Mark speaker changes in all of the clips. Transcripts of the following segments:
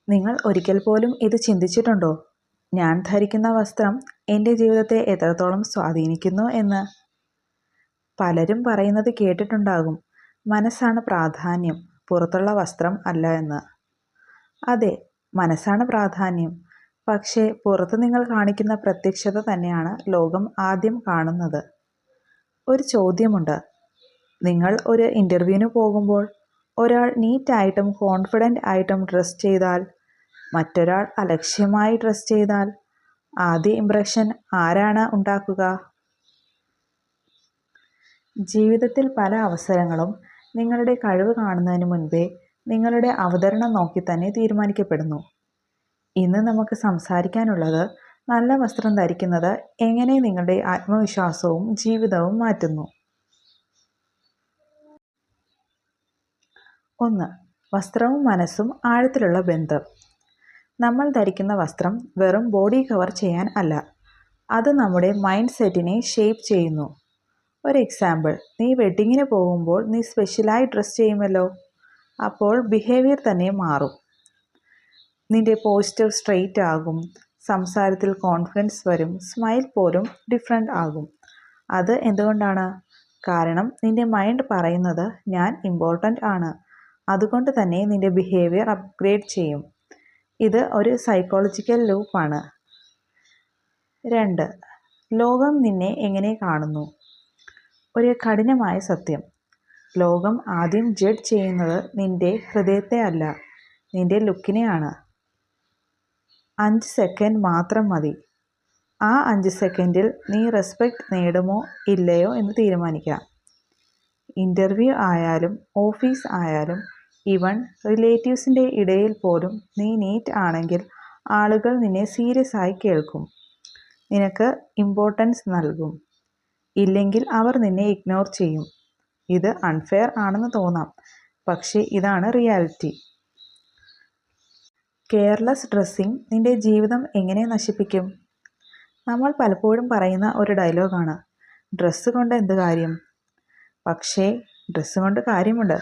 Speaker 1: നിങ്ങൾ ഒരിക്കൽ പോലും ഇത് ചിന്തിച്ചിട്ടുണ്ടോ? ഞാൻ ധരിക്കുന്ന വസ്ത്രം എൻ്റെ ജീവിതത്തെ എത്രത്തോളം സ്വാധീനിക്കുന്നു എന്ന്? പലരും പറയുന്നത് കേട്ടിട്ടുണ്ടാകും, മനസ്സാണ് പ്രാധാന്യം, പുറത്തുള്ള വസ്ത്രം അല്ല എന്ന്. അതെ, മനസ്സാണ് പ്രാധാന്യം. പക്ഷേ പുറത്ത് നിങ്ങൾ കാണിക്കുന്ന പ്രത്യക്ഷത തന്നെയാണ് ലോകം ആദ്യം കാണുന്നത്. ഒരു ചോദ്യമുണ്ട്. നിങ്ങൾ ഒരു ഇൻ്റർവ്യൂവിന് പോകുമ്പോൾ ഒരാൾ നീറ്റായിട്ടും കോൺഫിഡൻ്റ് ആയിട്ടും ഡ്രസ് ചെയ്താൽ, മറ്റൊരാൾ അലക്ഷ്യമായി ഡ്രസ് ചെയ്താൽ ആദ്യ ഇംപ്രഷൻ ആരാണ് ഉണ്ടാക്കുക? ജീവിതത്തിൽ പല അവസരങ്ങളും നിങ്ങളുടെ കഴിവ് കാണുന്നതിന് മുൻപേ നിങ്ങളുടെ അവതരണം നോക്കി തന്നെ തീരുമാനിക്കപ്പെടുന്നു. ഇന്ന് നമുക്ക് സംസാരിക്കാനുള്ളത് നല്ല വസ്ത്രം ധരിക്കുന്നത് എങ്ങനെ നിങ്ങളുടെ ആത്മവിശ്വാസവും ജീവിതവും മാറ്റുന്നു. 1. വസ്ത്രവും മനസ്സും ആഴത്തിലുള്ള ബന്ധം. നമ്മൾ ധരിക്കുന്ന വസ്ത്രം വെറും ബോഡി കവർ ചെയ്യാൻ അല്ല, അത് നമ്മുടെ മൈൻഡ് സെറ്റിനെ ഷേപ്പ് ചെയ്യുന്നു. ഒരു എക്സാമ്പിൾ, നീ വെഡ്ഡിങ്ങിന് പോകുമ്പോൾ നീ സ്പെഷ്യലായി ഡ്രസ് ചെയ്യുമല്ലോ, അപ്പോൾ ബിഹേവിയർ തന്നെ മാറും. നിന്റെ പോസ്റ്റർ സ്ട്രെയിറ്റ് ആകും, സംസാരത്തിൽ കോൺഫിഡൻസ് വരും, സ്മൈൽ പോലും ഡിഫറെൻ്റ് ആകും. അത് എന്തുകൊണ്ടാണ്? കാരണം നിന്റെ മൈൻഡ് പറയുന്നത് ഞാൻ ഇമ്പോർട്ടൻ്റ് ആണ്, അതുകൊണ്ട് തന്നെ നിന്റെ ബിഹേവിയർ അപ്ഗ്രേഡ് ചെയ്യും. ഇത് ഒരു സൈക്കോളജിക്കൽ ലൂപ്പാണ്. 2. ലോകം നിന്നെ എങ്ങനെ കാണുന്നു. ഒരു കഠിനമായ സത്യം. ലോകം ആദ്യം ജഡ്ജ് ചെയ്യുന്നത് നിന്റെ ഹൃദയത്തെ അല്ല, നിന്റെ ലുക്കിനെയാണ്. 5 സെക്കൻഡ് മാത്രം മതി. ആ 5 സെക്കൻഡിൽ നീ റെസ്പെക്റ്റ് നേടുമോ ഇല്ലയോ എന്ന് തീരുമാനിക്കാം. ഇൻ്റർവ്യൂ ആയാലും ഓഫീസ് ആയാലും ഈവൻ റിലേറ്റീവ്സിൻ്റെ ഇടയിൽ പോലും നീ നീറ്റ് ആണെങ്കിൽ ആളുകൾ നിന്നെ സീരിയസ് ആയി കേൾക്കും, നിനക്ക് ഇമ്പോർട്ടൻസ് നൽകും. ഇല്ലെങ്കിൽ അവർ നിന്നെ ഇഗ്നോർ ചെയ്യും. ഇത് അൺഫെയർ ആണെന്ന് തോന്നാം, പക്ഷേ ഇതാണ് റിയാലിറ്റി. കെയർലെസ് ഡ്രസ്സിങ് നിന്റെ ജീവിതം എങ്ങനെ നശിപ്പിക്കും? നമ്മൾ പലപ്പോഴും പറയുന്ന ഒരു ഡയലോഗാണ്, ഡ്രസ്സ് കൊണ്ട് എന്ത് കാര്യം? പക്ഷേ ഡ്രസ്സ് കൊണ്ട് കാര്യമുണ്ട്.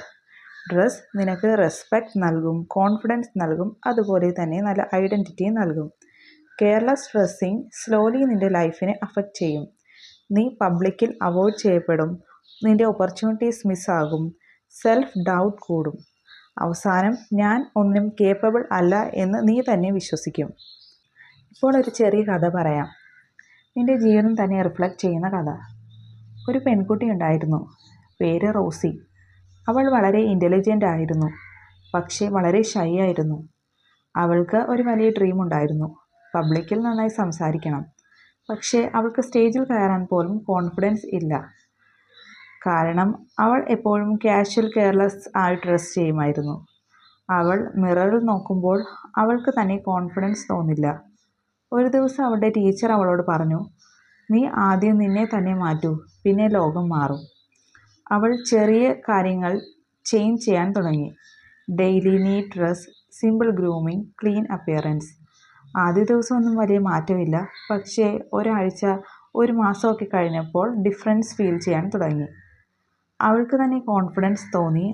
Speaker 1: ഡ്രസ്സ് നിനക്ക് റെസ്പെക്റ്റ് നൽകും, കോൺഫിഡൻസ് നൽകും, അതുപോലെ തന്നെ നല്ല ഐഡൻറ്റിറ്റി നൽകും. കെയർലെസ് ഡ്രസ്സിങ് സ്ലോലി നിന്റെ ലൈഫിനെ അഫക്റ്റ് ചെയ്യും. നീ പബ്ലിക്കിൽ അവോയ്ഡ് ചെയ്യപ്പെടും, നിന്റെ ഓപ്പർച്യൂണിറ്റീസ് മിസ്സാകും, സെൽഫ് ഡൗട്ട് കൂടും. അവസാനം ഞാൻ ഒന്നിനും കേപ്പബിൾ അല്ല എന്ന് നീ തന്നെ വിശ്വസിക്കും. ഇപ്പോൾ ഒരു ചെറിയ കഥ പറയാം, നിന്റെ ജീവിതം തന്നെ റിഫ്ലക്റ്റ് ചെയ്യുന്ന കഥ. ഒരു പെൺകുട്ടി ഉണ്ടായിരുന്നു, പേര് റോസി. അവൾ വളരെ ഇൻ്റലിജൻ്റ് ആയിരുന്നു, പക്ഷേ വളരെ ഷൈ ആയിരുന്നു. അവൾക്ക് ഒരു വലിയ ഡ്രീം ഉണ്ടായിരുന്നു, പബ്ലിക്കിൽ നന്നായി സംസാരിക്കണം. പക്ഷേ അവൾക്ക് സ്റ്റേജിൽ കയറാൻ പോലും കോൺഫിഡൻസ് ഇല്ല. കാരണം അവൾ എപ്പോഴും കാഷ്വൽ കെയർലെസ് ആയി ഡ്രസ് ചെയ്യുമായിരുന്നു. അവൾ മിററിൽ നോക്കുമ്പോൾ അവൾക്ക് തന്നെ കോൺഫിഡൻസ് തോന്നില്ല. ഒരു ദിവസം അവളുടെ ടീച്ചർ അവളോട് പറഞ്ഞു, നീ ആദ്യം നിന്നെ തന്നെ മാറ്റൂ, പിന്നെ ലോകം മാറും. അവൾ ചെറിയ കാര്യങ്ങൾ ചേഞ്ച് ചെയ്യാൻ തുടങ്ങി. Daily neat dress, simple grooming, clean appearance. ആദ്യ ദിവസമൊന്നും വലിയ മാറ്റമില്ല, പക്ഷേ ഒരാഴ്ച, ഒരു മാസമൊക്കെ കഴിഞ്ഞപ്പോൾ ഡിഫറൻസ് ഫീൽ ചെയ്യാൻ തുടങ്ങി. അവൾക്ക് തന്നെ കോൺഫിഡൻസ് തോന്നി,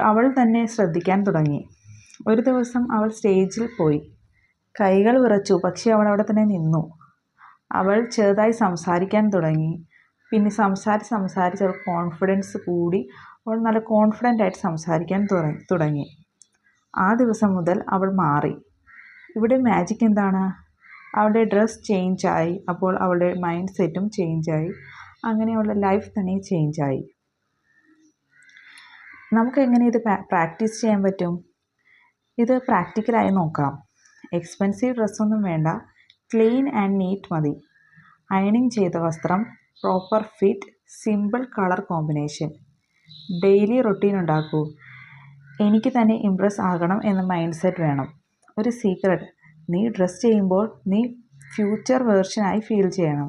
Speaker 1: അവൾ തന്നെ ശ്രദ്ധിക്കാൻ തുടങ്ങി. ഒരു ദിവസം അവൾ സ്റ്റേജിൽ പോയി. കൈകൾ വിറച്ചു, പക്ഷേ അവൾ അവിടെ തന്നെ നിന്നു. അവൾ ചെറുതായി സംസാരിക്കാൻ തുടങ്ങി. പിന്നെ സംസാരിച്ച് അവൾ കോൺഫിഡൻസ് കൂടി. അവൾ നല്ല കോൺഫിഡൻ്റ് ആയിട്ട് സംസാരിക്കാൻ തുടങ്ങി. ആ ദിവസം മുതൽ അവൾ മാറി. ഇവിടെ മാജിക് എന്താണ്? അവളുടെ ഡ്രസ് ചേഞ്ചായി, അപ്പോൾ അവളുടെ മൈൻഡ് സെറ്റും ചേഞ്ചായി. അങ്ങനെ അവളുടെ ലൈഫ് തന്നെ ചേഞ്ചായി. നമുക്ക് എങ്ങനെ ഇത് പ്രാക്ടീസ് ചെയ്യാൻ പറ്റും? ഇത് പ്രാക്ടിക്കലായി നോക്കാം. എക്സ്പെൻസീവ് ഡ്രസ്സൊന്നും വേണ്ട, ക്ലീൻ ആൻഡ് നീറ്റ് മതി. അയണിങ് ചെയ്ത വസ്ത്രം, proper fit, simple colour combination. Daily routine ഉണ്ടാക്കൂ. എനിക്ക് തന്നെ ഇംപ്രസ് ആകണം എന്ന മൈൻഡ് സെറ്റ് വേണം. ഒരു സീക്രട്ട്, നീ ഡ്രസ് ചെയ്യുമ്പോൾ നീ ഫ്യൂച്ചർ വേർഷനായി ഫീൽ ചെയ്യണം.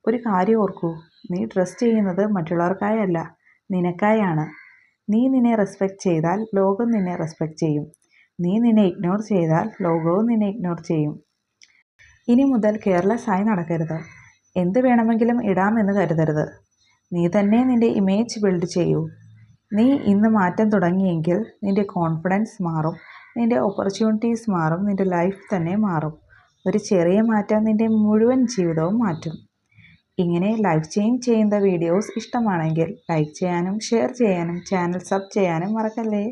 Speaker 1: ഒരു കാര്യം ഓർക്കൂ, നീ ഡ്രസ് ചെയ്യുന്നത് മറ്റുള്ളവർക്കായല്ല, നിനക്കായാണ്. നീ നിന്നെ റെസ്പെക്റ്റ് ചെയ്താൽ ലോകം നിന്നെ റെസ്പെക്റ്റ് ചെയ്യും. നീ നിന്നെ ഇഗ്നോർ ചെയ്താൽ ലോകവും നിന്നെ ഇഗ്നോർ ചെയ്യും. ഇനി മുതൽ കെയർലെസ് ആയി നടക്കരുത്. എന്ത് വേണമെങ്കിലും ഇടാമെന്ന് കരുതരുത്. നീ തന്നെ നിന്റെ ഇമേജ് ബിൽഡ് ചെയ്യൂ. നീ ഇന്ന് മാറ്റം തുടങ്ങിയെങ്കിൽ നിൻ്റെ കോൺഫിഡൻസ് മാറും, നിൻ്റെ ഓപ്പർച്യൂണിറ്റീസ് മാറും, നിൻ്റെ ലൈഫ് തന്നെ മാറും. ഒരു ചെറിയ മാറ്റം നിൻ്റെ മുഴുവൻ ജീവിതവും മാറ്റും. ഇങ്ങനെ ലൈഫ് ചേഞ്ച് ചെയ്യുന്ന വീഡിയോസ് ഇഷ്ടമാണെങ്കിൽ ലൈക്ക് ചെയ്യാനും ഷെയർ ചെയ്യാനും ചാനൽ സബ് ചെയ്യാനും മറക്കല്ലേ.